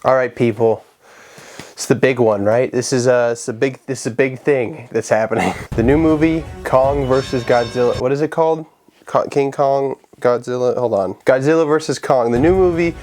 All right, people. It's the big one, right? This is a big thing that's happening. The new movie, Kong versus Godzilla. What is it called? King Kong, Godzilla. Hold on. Godzilla versus Kong. The new movie,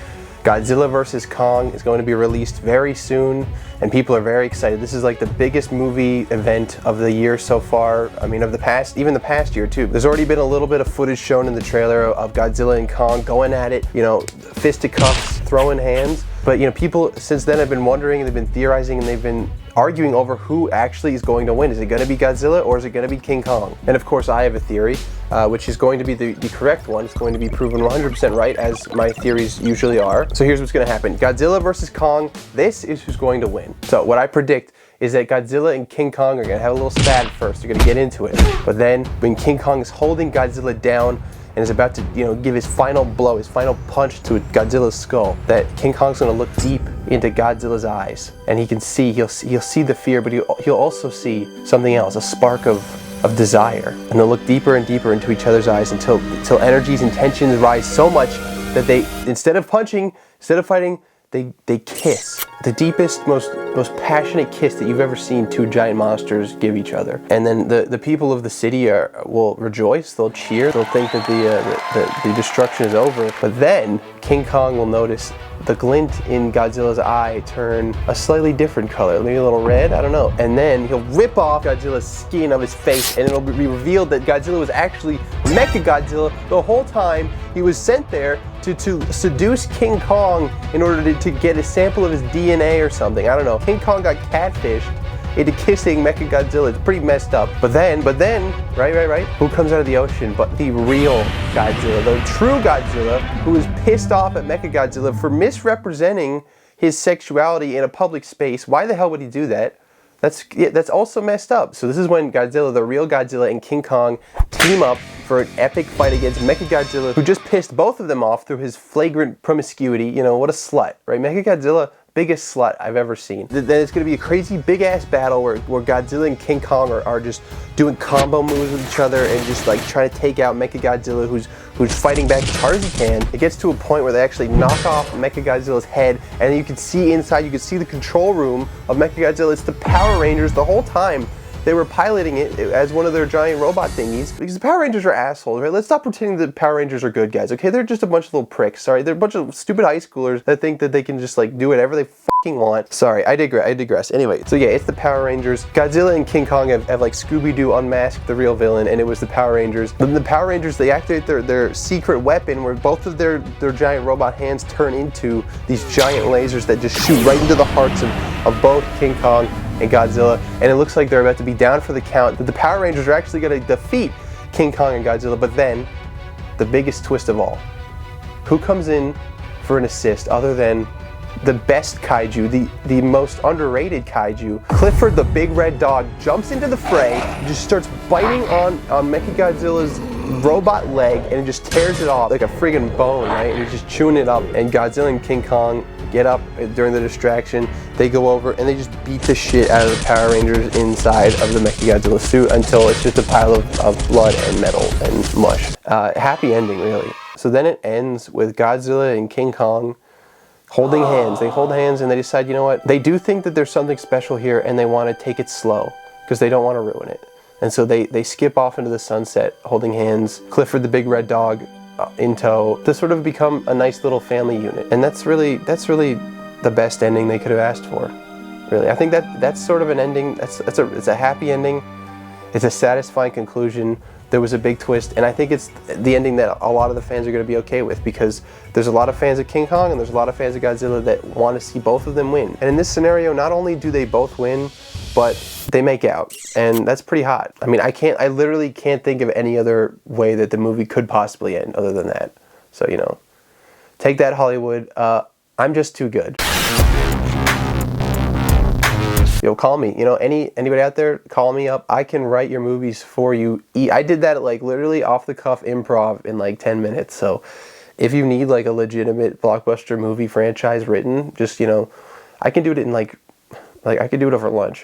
Godzilla versus Kong, is going to be released very soon, and people are very excited. This is like the biggest movie event of the year so far. I mean, of the past, even the past year too. There's already been a little bit of footage shown in the trailer of Godzilla and Kong going at it, you know, fisticuffs, throwing hands. But you know, people since then have been wondering, they've been theorizing, and they've been arguing over who actually is going to win. Is it going to be Godzilla or is it going to be King Kong? And of course, I have a theory, which is going to be the correct one. It's going to be proven 100% right, as my theories usually are. So here's what's going to happen. Godzilla versus Kong, this is who's going to win. So what I predict is that Godzilla and King Kong are going to have a little spat first. They're going to get into it. But then when King Kong is holding Godzilla down and is about to, you know, give his final blow, his final punch to Godzilla's skull, that King Kong's gonna look deep into Godzilla's eyes, and he'll see the fear, but he'll also see something else, a spark of desire, and they'll look deeper and deeper into each other's eyes until energies and tensions rise so much that they, instead of punching, instead of fighting, they kiss. The deepest, most passionate kiss that you've ever seen two giant monsters give each other. And then the people of the city will rejoice, they'll cheer, they'll think that the destruction is over. But then King Kong will notice the glint in Godzilla's eye turn a slightly different color, maybe a little red, I don't know. And then he'll rip off Godzilla's skin of his face, and it'll be revealed that Godzilla was actually Mechagodzilla the whole time. He was sent there to seduce King Kong in order to get a sample of his DNA or something. I don't know. King Kong got catfished into kissing Mechagodzilla. It's pretty messed up. But then, right? Who comes out of the ocean but the real Godzilla, the true Godzilla, who is pissed off at Mechagodzilla for misrepresenting his sexuality in a public space. Why the hell would he do that? That's also messed up. So this is when Godzilla, the real Godzilla, and King Kong team up for an epic fight against Mechagodzilla, who just pissed both of them off through his flagrant promiscuity. You know, what a slut, right? Mechagodzilla, biggest slut I've ever seen. Then it's going to be a crazy big ass battle where Godzilla and King Kong are just doing combo moves with each other and just like trying to take out Mechagodzilla, who's fighting back as hard as he can. It gets to a point where they actually knock off Mechagodzilla's head, and you can see inside, you can see the control room of Mechagodzilla. It's the Power Rangers the whole time. They were piloting it as one of their giant robot thingies, because the Power Rangers are assholes, right? Let's stop pretending that Power Rangers are good guys, okay? They're just a bunch of little pricks, sorry. They're a bunch of stupid high schoolers that think that they can just like do whatever they fucking want. Sorry, I digress. Anyway, so yeah, it's the Power Rangers. Godzilla and King Kong have like Scooby-Doo unmasked the real villain, and it was the Power Rangers. Then the Power Rangers, they activate their secret weapon where both of their giant robot hands turn into these giant lasers that just shoot right into the hearts of both King Kong and Godzilla, and it looks like they're about to be down for the count, that the Power Rangers are actually going to defeat King Kong and Godzilla. But then, the biggest twist of all, who comes in for an assist other than the best kaiju, the most underrated kaiju? Clifford the big red dog jumps into the fray, just starts biting on Mechagodzilla's robot leg, and it just tears it off like a friggin' bone, right? And he's just chewing it up, and Godzilla and King Kong get up during the distraction. They go over and they just beat the shit out of the Power Rangers inside of the Mechagodzilla suit until it's just a pile of blood and metal and mush. Happy ending, really. So then it ends with Godzilla and King Kong holding hands. They hold hands and they decide, you know what? They do think that there's something special here, and they want to take it slow because they don't want to ruin it. And so they skip off into the sunset holding hands. Clifford the big red dog in tow, to sort of become a nice little family unit. And that's really the best ending they could have asked for. Really, I think that's sort of an ending. It's a happy ending. It's a satisfying conclusion. There was a big twist, and I think it's the ending that a lot of the fans are going to be okay with, because there's a lot of fans of King Kong and there's a lot of fans of Godzilla that want to see both of them win. And in this scenario, not only do they both win, but they make out, and that's pretty hot. I mean, I literally can't think of any other way that the movie could possibly end other than that. So, you know, take that, Hollywood. I'm just too good. Yo, call me. You know, anybody out there, call me up. I can write your movies for you. I did that like literally off the cuff improv in like 10 minutes. So if you need like a legitimate blockbuster movie franchise written, just, you know, I can do it in like I could do it over lunch.